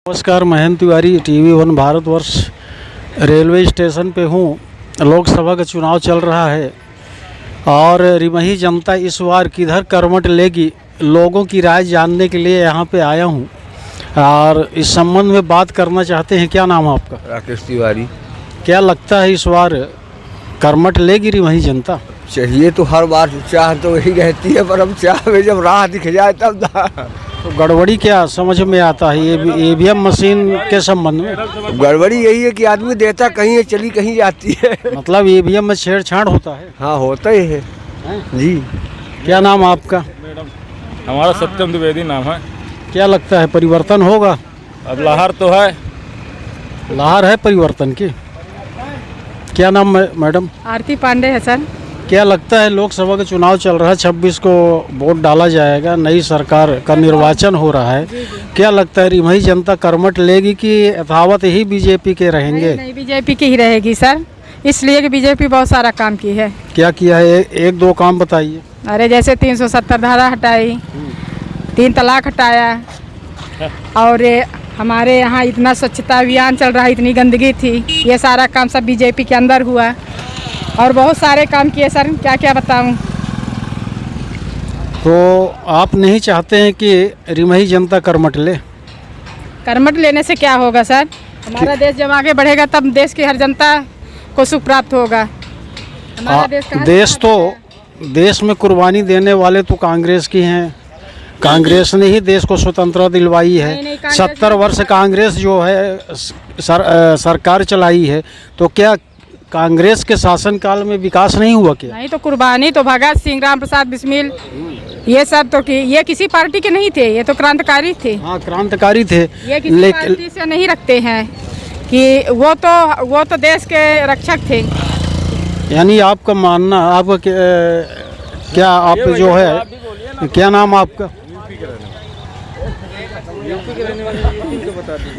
नमस्कार, Mahendra Tiwari, TV one Bharatvarsh. Railway station पे हूँ। लोकसभा का चुनाव चल रहा है और रिमही जनता इस बार किधर करवट लेगी, लोगों की राय जानने के लिए यहाँ पे आया हूँ और इस संबंध में बात करना चाहते हैं। क्या नाम है आपका? राकेश तिवारी। क्या लगता है इस बार करवट लेगी रिमही जनता? चाहिए तो हर बार चाह तो वही रहती है, पर अब चाह में जब राह दिख जाए तब तो गड़बड़ी क्या समझ में आता है ईवीएम मशीन के संबंध में? गड़बड़ी यही है कि आदमी देता कहीं है, चली कहीं जाती है। मतलब ईवीएम में छेड़छाड़ होता है? हाँ, होता ही है जी। क्या नाम आपका? हमारा सत्यम द्विवेदी नाम है। क्या लगता है परिवर्तन होगा? अब लहर तो है। लहर है परिवर्तन की। क्या नाम है मैडम? आरती पांडे है सर। क्या लगता है लोकसभा का चुनाव चल रहा है, 26 को वोट डाला जाएगा, नई सरकार का निर्वाचन हो रहा है। क्या लगता है रिमही जनता करवट लेगी कि यथावत ही बीजेपी के रहेंगे? नहीं, बीजेपी की ही रहेगी सर, इसलिए कि बीजेपी बहुत सारा काम की है। क्या किया है? एक दो काम बताइए। अरे जैसे 370 धारा हटाई, 3 तलाक हटाया, और हमारे यहाँ इतना स्वच्छता अभियान चल रहा है, इतनी गंदगी थी, ये सारा काम सब बीजेपी के अंदर हुआ और बहुत सारे काम किए सर, क्या क्या बताऊं। तो आप नहीं चाहते हैं कि रिमही जनता करवट ले? करवट लेने से क्या होगा सर? हमारा देश जब आगे बढ़ेगा तब देश की हर जनता को सुख प्राप्त होगा। हमारा देश में कुर्बानी देने वाले तो कांग्रेस की हैं। कांग्रेस ने ही देश को स्वतंत्रता दिलवाई है। 70 वर्ष कांग्रेस जो है सरकार चलाई है, तो क्या कांग्रेस के शासनकाल में विकास नहीं हुआ क्या? नहीं, तो कुर्बानी तो भगत सिंह, राम प्रसाद बिस्मिल, ये सब तो ये किसी पार्टी के नहीं थे, ये तो क्रांतिकारी थे। हाँ, क्रांतिकारी थे। ये किसी पार्टी से नहीं रखते हैं कि वो तो देश के रक्षक थे। यानी आपका मानना, आपका क्या आप जो है, क्या नाम आपका?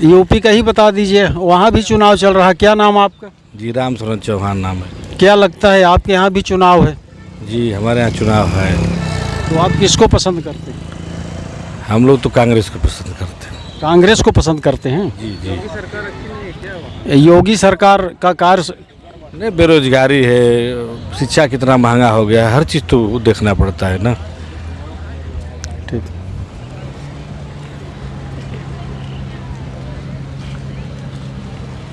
यूपी का ही बता दीजिए, वहाँ भी चुनाव चल रहा है। क्या नाम आपका? जी, राम शरण चौहान नाम है। क्या लगता है आपके यहाँ भी चुनाव है? जी, हमारे यहाँ चुनाव है। तो आप किसको पसंद करते हैं? हम लोग तो कांग्रेस को पसंद करते हैं। कांग्रेस को पसंद करते हैं? जी जी। योगी सरकार का कार्य नहीं, बेरोजगारी है, शिक्षा कितना महंगा हो गया है, हर चीज़ तो देखना पड़ता है ना। ठीक।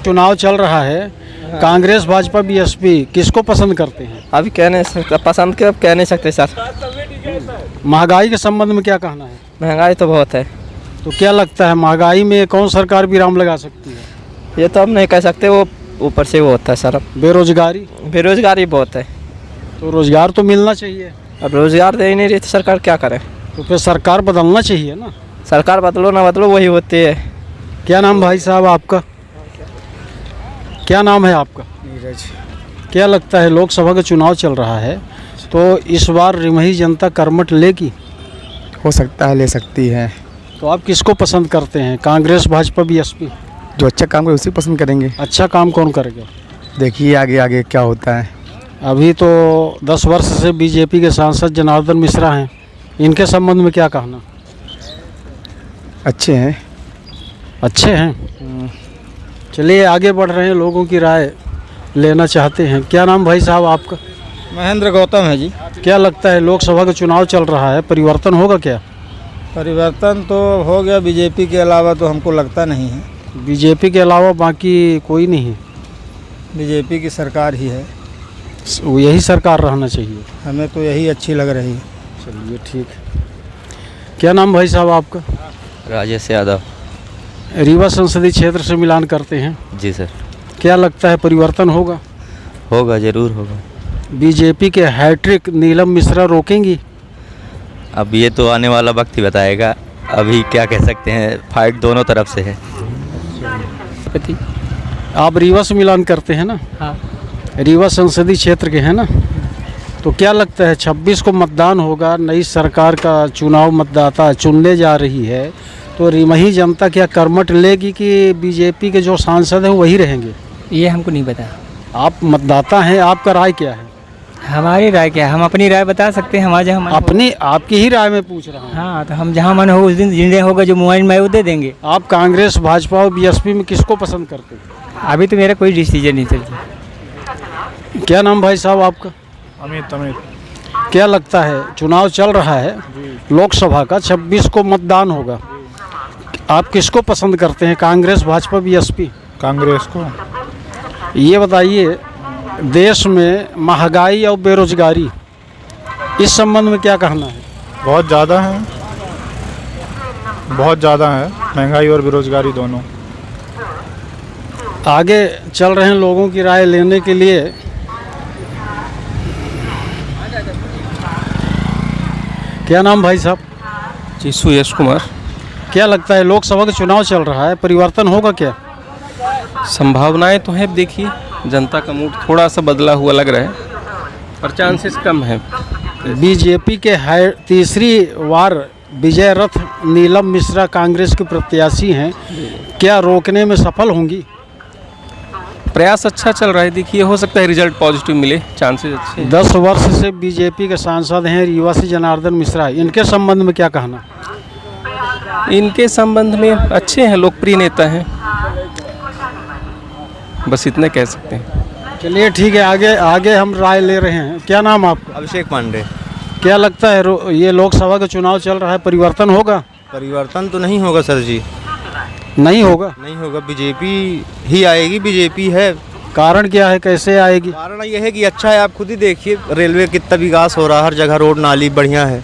चुनाव चल रहा है, कांग्रेस भाजपा बीएसपी, किसको पसंद करते हैं? अभी कह नहीं सकते, पसंद के अब कह नहीं सकते सर। महंगाई के संबंध में क्या कहना है? महंगाई तो बहुत है। तो क्या लगता है महंगाई में कौन सरकार विराम लगा सकती है? ये तो हम नहीं कह सकते, वो ऊपर से वो होता है सर। बेरोजगारी बहुत है। तो रोजगार तो मिलना चाहिए। अब रोजगार दे ही नहीं रही तो सरकार क्या करे? तो फिर सरकार बदलना चाहिए ना। सरकार बदलो ना बदलो वही होती है। क्या नाम भाई साहब आपका? क्या नाम है आपका? नीरज। क्या लगता है लोकसभा का चुनाव चल रहा है, तो इस बार रिमही जनता करवट लेगी? हो सकता है, ले सकती है। तो आप किसको पसंद करते हैं, कांग्रेस भाजपा बीएसपी? जो अच्छा काम करे उसी पसंद करेंगे। अच्छा काम कौन करेगा? देखिए आगे आगे क्या होता है। अभी तो 10 वर्ष से बीजेपी के सांसद जनार्दन मिश्रा हैं, इनके संबंध में क्या कहना? अच्छे हैं। अच्छे हैं। चलिए आगे बढ़ रहे हैं, लोगों की राय लेना चाहते हैं। क्या नाम भाई साहब आपका? महेंद्र गौतम है जी। क्या लगता है लोकसभा का चुनाव चल रहा है, परिवर्तन होगा क्या? परिवर्तन तो हो गया, बीजेपी के अलावा तो हमको लगता नहीं है। बीजेपी के अलावा बाकी कोई नहीं है? बीजेपी की सरकार ही है, यही सरकार रहना चाहिए। हमें तो यही अच्छी लग रही है। चलिए ठीक है। क्या नाम भाई साहब आपका? राजेश यादव। रीवा संसदीय क्षेत्र से मिलान करते हैं। जी सर। क्या लगता है परिवर्तन होगा? होगा, जरूर होगा। बीजेपी के हैट्रिक नीलम मिश्रा रोकेंगी? अब ये तो आने वाला वक्त ही बताएगा, अभी क्या कह सकते हैं, फाइट दोनों तरफ से है। आप रीवा से मिलान करते हैं ना? हाँ। रीवा संसदीय क्षेत्र के हैं ना? तो क्या लगता है 26 को मतदान होगा, नई सरकार का चुनाव मतदाता चुनने जा रही है, तो रिमही जनता क्या करवट लेगी कि बीजेपी के जो सांसद हैं वही रहेंगे? ये हमको नहीं पता। आप मतदाता हैं, आपका राय क्या है? हमारी राय क्या है? हम अपनी राय बता सकते हैं, हमारे जहाँ मन हो। अपनी आपकी ही राय में पूछ रहा हूँ। हाँ, तो हम जहाँ मन हो उस दिन जिन्हें होगा जो मोबाइल में वो दे देंगे। आप कांग्रेस, भाजपा और बीएसपी में किसको पसंद करते हैं? अभी तो मेरा कोई डिसीजन नहीं चलता। क्या नाम भाई साहब आपका? अमित क्या लगता है, चुनाव चल रहा है लोकसभा का, 26 को मतदान होगा, आप किसको पसंद करते हैं, कांग्रेस, भाजपा, बीएसपी? कांग्रेस को। ये बताइए, देश में महंगाई और बेरोजगारी, इस संबंध में क्या कहना है? बहुत ज़्यादा है, बहुत ज़्यादा है, महंगाई और बेरोजगारी दोनों। आगे चल रहे हैं लोगों की राय लेने के लिए। क्या नाम भाई साहब? जी, सुयश कुमार। क्या लगता है, लोकसभा का चुनाव चल रहा है, परिवर्तन होगा क्या? संभावनाएं तो हैं, देखिए जनता का मूड थोड़ा सा बदला हुआ लग रहा है, पर चांसेस कम है। बीजेपी के तीसरी बार विजय रथ नीलम मिश्रा कांग्रेस के प्रत्याशी हैं, क्या रोकने में सफल होंगी? प्रयास अच्छा चल रहा है, देखिए हो सकता है रिजल्ट पॉजिटिव मिले, चांसेस अच्छे हैं। 10 वर्ष से बीजेपी के सांसद हैं रीवा से जनार्दन मिश्रा, इनके संबंध में क्या कहना? इनके संबंध में अच्छे हैं, लोकप्रिय नेता हैं, बस इतने कह सकते हैं। चलिए ठीक है, आगे हम राय ले रहे हैं। क्या नाम आपका? अभिषेक पांडे। क्या लगता है, ये लोकसभा का चुनाव चल रहा है, परिवर्तन होगा? परिवर्तन तो नहीं होगा सर जी, नहीं होगा। नहीं होगा, बीजेपी ही आएगी, बीजेपी है। कारण क्या है, कैसे आएगी? कारण यह है कि अच्छा है, आप खुद ही देखिए रेलवे कितना विकास हो रहा है, हर जगह रोड नाली बढ़िया है।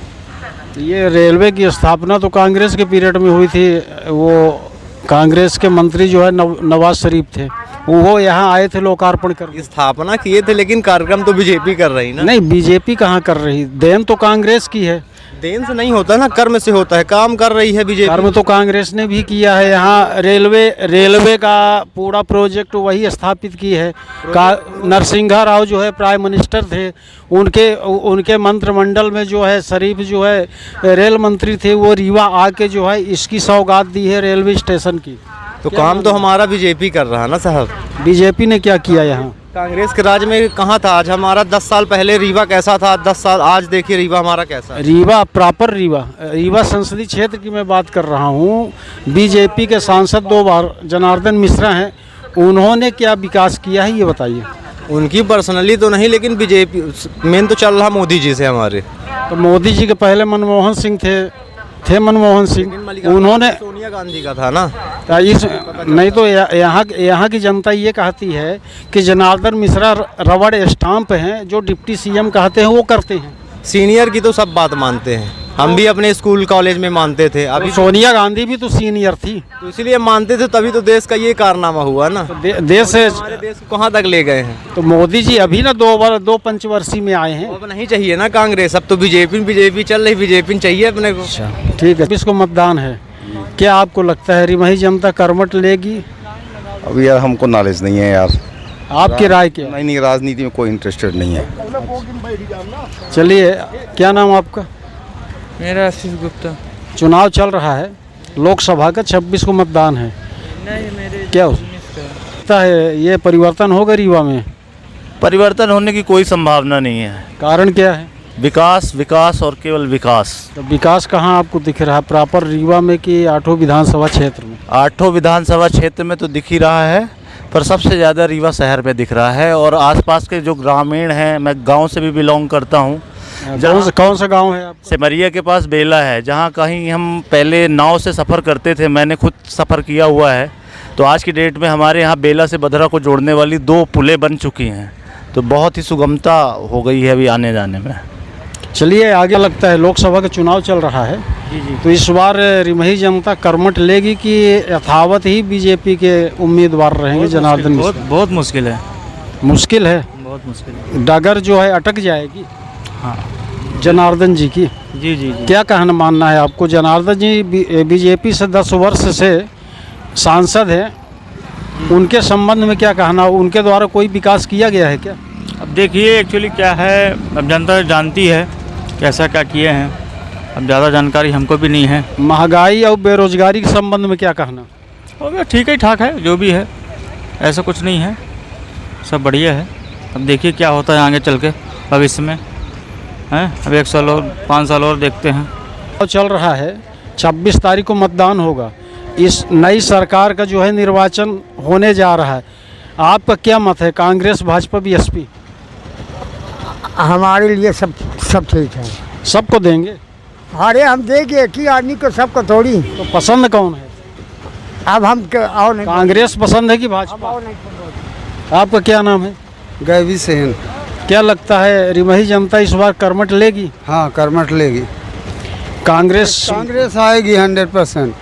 ये रेलवे की स्थापना तो कांग्रेस के पीरियड में हुई थी, वो कांग्रेस के मंत्री जो है नवाज शरीफ थे, वो यहाँ आए थे लोकार्पण कर। स्थापना किए थे, लेकिन कार्यक्रम तो बीजेपी कर रही ना। नहीं, बीजेपी कहाँ कर रही, देन तो कांग्रेस की है। देन से नहीं होता ना, कर्म से होता है, काम कर रही है बीजेपी। कर्म तो कांग्रेस ने भी किया है, यहाँ रेलवे का पूरा प्रोजेक्ट वही स्थापित की है। नरसिंहा राव जो है प्राइम मिनिस्टर थे, उनके मंत्रिमंडल में जो है शरीफ जो है रेल मंत्री थे, वो रीवा आके जो है इसकी सौगात दी है रेलवे स्टेशन की। तो काम तो हमारा बीजेपी कर रहा है ना साहब। बीजेपी ने क्या किया यहाँ? कांग्रेस के राज में कहाँ था? आज हमारा 10 साल पहले रीवा कैसा था, 10 साल आज देखिए रीवा हमारा कैसा है। रीवा प्रॉपर रीवा संसदीय क्षेत्र की मैं बात कर रहा हूँ। बीजेपी के सांसद 2 बार जनार्दन मिश्रा हैं, उन्होंने क्या विकास किया है ये बताइए। उनकी पर्सनली तो नहीं, लेकिन बीजेपी मेन तो चल रहा मोदी जी से हमारे। तो मोदी जी के पहले मनमोहन सिंह थे मनमोहन सिंह, उन्होंने सोनिया गांधी का था ना। नहीं तो यहाँ की जनता ये कहती है कि जनार्दन मिश्रा रबड़ स्टाम्प हैं, जो डिप्टी सीएम कहते हैं वो करते हैं। सीनियर की तो सब बात मानते हैं, हम भी अपने स्कूल कॉलेज में मानते थे। अभी तो सोनिया गांधी भी तो सीनियर थी, तो इसीलिए मानते थे, तभी तो देश का ये कारनामा हुआ ना। तो देश को कहाँ तक ले गए हैं। तो मोदी जी अभी ना 2 पंचवर्षीय में आए हैं। अब नहीं चाहिए ना कांग्रेस, अब तो बीजेपी चल रही, बीजेपी चाहिए अपने को। ठीक है, इसको मतदान है, क्या आपको लगता है रिमही जनता करवट लेगी? अभी यार हमको नॉलेज नहीं है यार। आपकी राय क्या? नहीं, राजनीति में कोई इंटरेस्टेड नहीं है। चलिए, क्या नाम आपका? मेरा आशीष गुप्ता। चुनाव चल रहा है लोकसभा का, 26 को मतदान है, क्या लगता है ये परिवर्तन होगा रीवा में? परिवर्तन होने की कोई संभावना नहीं है। कारण क्या है? विकास और केवल विकास। तो विकास कहाँ आपको दिख रहा है, प्रॉपर रीवा में कि 8 विधानसभा क्षेत्र में? 8 विधानसभा क्षेत्र में तो दिख ही रहा है, पर सबसे ज़्यादा रीवा शहर में दिख रहा है। और आसपास के जो ग्रामीण हैं, मैं गांव से भी बिलोंग करता हूं। कौन सा गांव है आपका? सिमरिया के पास बेला है, जहां कहीं हम पहले नाव से सफ़र करते थे, मैंने खुद सफ़र किया हुआ है। तो आज की डेट में हमारे यहाँ बेला से बधरा को जोड़ने वाली 2 पुलें बन चुकी हैं, तो बहुत ही सुगमता हो गई है अभी आने जाने में। चलिए, आगे लगता है लोकसभा का चुनाव चल रहा है, तो इस बार रिमही जनता करमट लेगी कि यथावत ही बीजेपी के उम्मीदवार रहेंगे जनार्दन मिश्रा? बहुत मुश्किल है। मुश्किल है, बहुत मुश्किल है। डगर जो है अटक जाएगी। हाँ, जनार्दन जी की। जी। क्या कहना मानना है आपको? जनार्दन जी बीजेपी से 10 वर्ष से सांसद हैं, उनके संबंध में क्या कहना, उनके द्वारा कोई विकास किया गया है क्या? अब देखिए एक्चुअली क्या है, अब जनता जानती है कैसा क्या किए हैं, अब ज़्यादा जानकारी हमको भी नहीं है। महंगाई और बेरोजगारी के संबंध में क्या कहना? हो गया, ठीक ही ठाक है, जो भी है, ऐसा कुछ नहीं है, सब बढ़िया है। अब देखिए क्या होता है आगे चल के। भविष्य में हैं। अब 1 साल और 5 साल और देखते हैं। चल रहा है, 26 तारीख को मतदान होगा। इस नई सरकार का जो है निर्वाचन होने जा रहा है, आपका क्या मत है? कांग्रेस, भाजपा, बीएसपी? हमारे लिए सब ठीक है। सबको देंगे? अरे हम देंगे कि आदमी को सबको थोड़ी। तो पसंद कौन है? अब हम और नहीं, कांग्रेस पसंद है कि भाजपा? आपका क्या नाम है? गैवी सेन। क्या लगता है रिमही जनता इस बार करमट लेगी? हाँ, करमट लेगी। कांग्रेस आएगी 100%।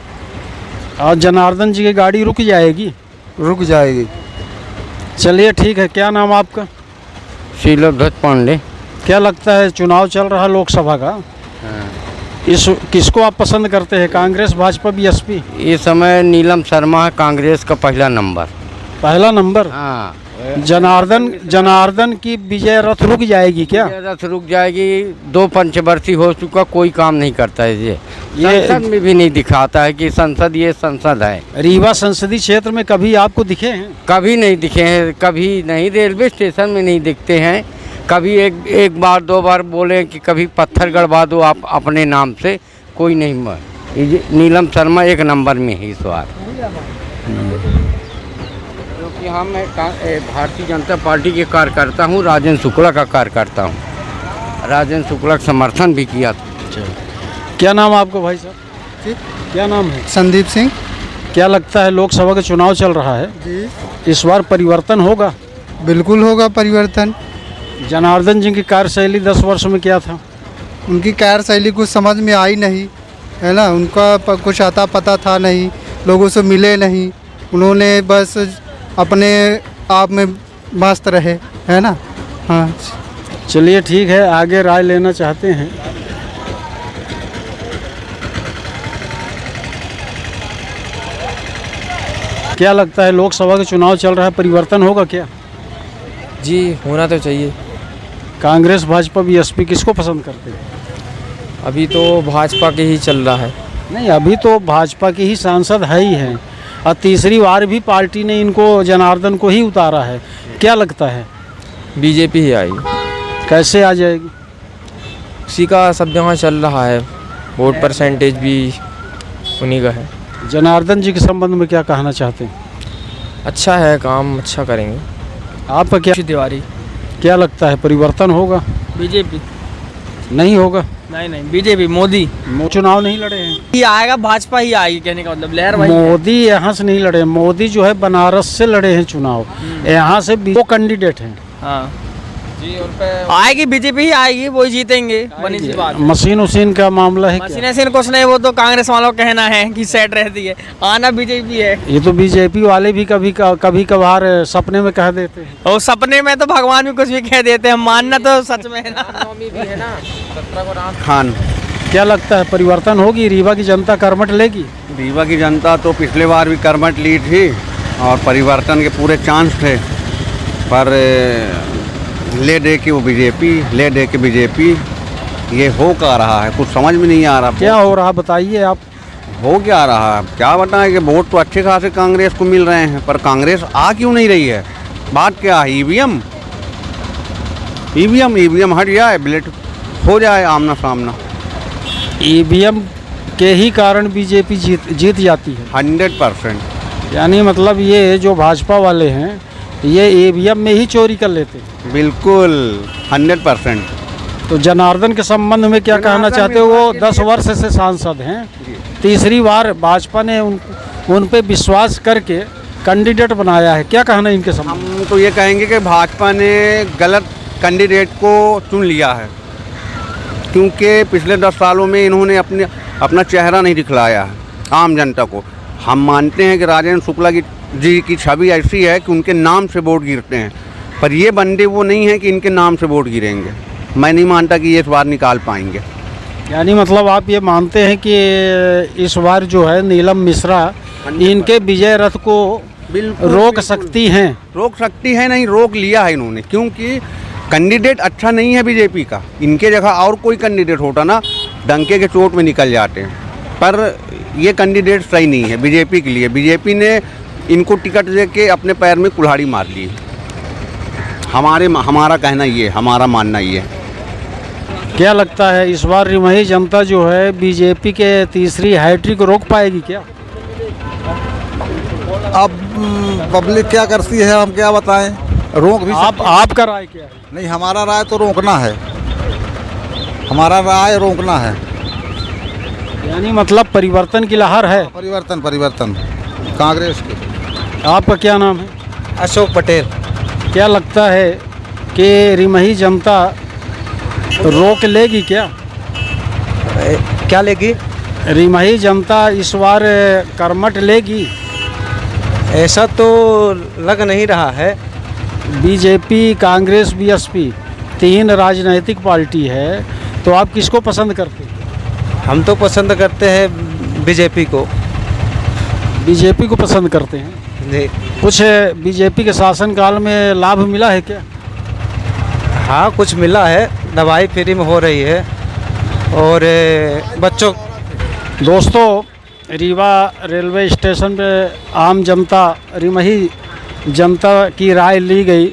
और जनार्दन जी की गाड़ी रुक जाएगी? रुक जाएगी। चलिए ठीक है। क्या नाम आपका? शीलभद्र पांडे। क्या लगता है चुनाव चल रहा लोकसभा का, इस किसको आप पसंद करते हैं? कांग्रेस, भाजपा, बीएसपी? इस समय नीलम शर्मा है कांग्रेस का पहला नंबर। पहला नंबर? हाँ। जनार्दन की विजय रथ रुक जाएगी क्या? विजय रथ रुक जाएगी। 2 पंचवर्षीय हो चुका, कोई काम नहीं करता है। ये संसद में भी नहीं दिखाता है कि संसद ये संसद है। रीवा संसदीय क्षेत्र में कभी आपको दिखे हैं? कभी नहीं दिखे हैं, कभी नहीं। रेलवे स्टेशन में नहीं दिखते हैं। कभी एक बार 2 बार बोले कि कभी पत्थर गड़वा दो आप अपने नाम से, कोई नहीं। नीलम शर्मा 1 नंबर में है इस बार। क्योंकि हम भारतीय जनता पार्टी के कार्यकर्ता हूँ, राजेंद्र शुक्ला का कार्यकर्ता हूँ। राजेंद्र शुक्ला का समर्थन भी किया था। क्या नाम आपको भाई साहब? क्या नाम है? संदीप सिंह। क्या लगता है लोकसभा का चुनाव चल रहा है जी, इस बार परिवर्तन होगा? बिल्कुल होगा परिवर्तन। जनार्दन जी की कार्यशैली 10 वर्ष में क्या था? उनकी कार्यशैली कुछ समझ में आई नहीं है ना। उनका कुछ आता पता था नहीं, लोगों से मिले नहीं। उन्होंने बस अपने आप में मस्त रहे, है ना। हाँ, चलिए ठीक है। आगे राय लेना चाहते हैं? क्या लगता है लोकसभा का चुनाव चल रहा है, परिवर्तन होगा क्या? जी, होना तो चाहिए। कांग्रेस, भाजपा, बीएसपी किसको पसंद करते हैं? अभी तो भाजपा के ही चल रहा है। नहीं, अभी तो भाजपा के ही सांसद है ही हैं, और तीसरी बार भी पार्टी ने इनको, जनार्दन को ही उतारा है। क्या लगता है? बीजेपी ही आएगी। कैसे आ जाएगी? उसी का सब जगह चल रहा है, वोट परसेंटेज भी उन्हीं का है। जनार्दन जी के संबंध में क्या कहना चाहते हैं? अच्छा है, काम अच्छा करेंगे। आपका क्या? तिवारी। क्या लगता है परिवर्तन होगा? बीजेपी नहीं होगा? नहीं, बीजेपी। मोदी चुनाव नहीं लड़े हैं? ही आएगा, भाजपा ही आएगी, कहने का मतलब लहर भाई। मोदी यहाँ से नहीं लड़े। मोदी जो है बनारस से लड़े हैं चुनाव। यहाँ से 2 कैंडिडेट हैं। हाँ जी, आएगी बीजेपी ही आएगी, वही जीतेंगे। बनी सी बात। मशीन उसीन का मामला है? मशीन कुछ नहीं, वो तो कांग्रेस वालों का कहना है कि सेट रहती है। आना बीजेपी है। ये तो बीजेपी वाले भी कभी कभार सपने में कह देते हैं। और सपने में तो भगवान भी कुछ भी कह देते हैं, मानना तो सच में है ना। खान। क्या लगता है परिवर्तन होगी? रीवा की जनता करमट लेगी? रीवा की जनता तो पिछले बार भी करमट ली थी और परिवर्तन के पूरे चांस थे, पर ले दे के वो बीजेपी ये हो क्या रहा है, कुछ समझ में नहीं आ रहा। क्या हो रहा बताइए आप। हो क्या रहा है, क्या बताएं कि वोट तो अच्छे खासे कांग्रेस को मिल रहे हैं, पर कांग्रेस आ क्यों नहीं रही है? बात क्या है? ईवीएम हट जाए, बिलेट हो जाए आमना सामना। ईवीएम के ही कारण बीजेपी जीत जाती है 100%। यानी मतलब ये जो भाजपा वाले हैं ये ईवीएम में ही चोरी कर लेते हैं। बिल्कुल 100%। तो जनार्दन के संबंध में क्या कहना चाहते हो? वो 10 वर्ष से सांसद हैं, तीसरी बार भाजपा ने उन पे विश्वास करके कैंडिडेट बनाया है। क्या कहना है इनके संबंध? हम तो ये कहेंगे कि भाजपा ने गलत कैंडिडेट को चुन लिया है, क्योंकि पिछले 10 सालों में इन्होंने अपना चेहरा नहीं दिखलाया है आम जनता को। हम मानते हैं कि राजेंद्र शुक्ला जी की छवि ऐसी है कि उनके नाम से वोट गिरते हैं, पर ये बंदे वो नहीं हैं कि इनके नाम से वोट गिरेंगे। मैं नहीं मानता कि ये इस बार निकाल पाएंगे। यानी मतलब आप ये मानते हैं कि इस बार जो है नीलम मिश्रा इनके विजय रथ को रोक सकती हैं? रोक सकती है नहीं, रोक लिया है इन्होंने, क्योंकि कैंडिडेट अच्छा नहीं है बीजेपी का। इनके जगह और कोई कैंडिडेट होता ना, डंके के चोट में निकल जाते हैं, पर ये कैंडिडेट सही नहीं है बीजेपी के लिए। बीजेपी ने इनको टिकट दे के अपने पैर में कुल्हाड़ी मार ली। हमारा कहना ये, हमारा मानना ये है। क्या लगता है इस बार रिमही जनता जो है बीजेपी के तीसरी हैट्रिक को रोक पाएगी क्या? अब पब्लिक क्या करती है हम क्या बताएं, रोक भी आपका राय क्या है? नहीं, हमारा राय तो रोकना है, हमारा राय रोकना है। यानी मतलब परिवर्तन की लहर है। परिवर्तन कांग्रेस की। आपका क्या नाम है? अशोक पटेल। क्या लगता है कि रिमही जनता रोक लेगी क्या? क्या लेगी? रिमही जनता इस बार कर्मठ लेगी? ऐसा तो लग नहीं रहा है। बीजेपी, कांग्रेस, बीएसपी 3 राजनीतिक पार्टी है, तो आप किसको पसंद करते हैं? हम तो पसंद करते हैं बीजेपी को। बीजेपी को पसंद करते हैं जी। कुछ बीजेपी के शासनकाल में लाभ मिला है क्या? हाँ, कुछ मिला है, दवाई फ्री में हो रही है और बच्चों। दोस्तों, रीवा रेलवे स्टेशन पे आम जनता, रिमही जनता की राय ली गई।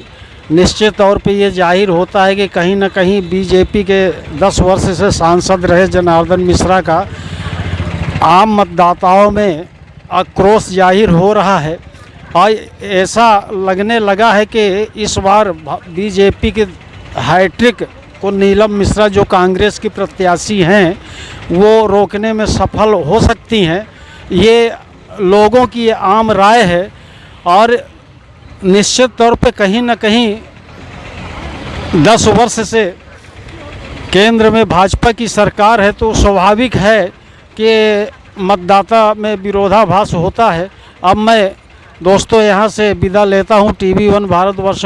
निश्चित तौर पे ये जाहिर होता है कि कहीं ना कहीं बीजेपी के 10 वर्ष से सांसद रहे जनार्दन मिश्रा का आम मतदाताओं में आक्रोश जाहिर हो रहा है और ऐसा लगने लगा है कि इस बार बीजेपी के हैट्रिक को नीलम मिश्रा जो कांग्रेस की प्रत्याशी हैं वो रोकने में सफल हो सकती हैं। ये लोगों की ये आम राय है और निश्चित तौर पे कहीं ना कहीं 10 वर्ष से केंद्र में भाजपा की सरकार है, तो स्वाभाविक है कि मतदाता में विरोधाभास होता है। अब मैं दोस्तों यहाँ से विदा लेता हूँ। TV1 भारतवर्ष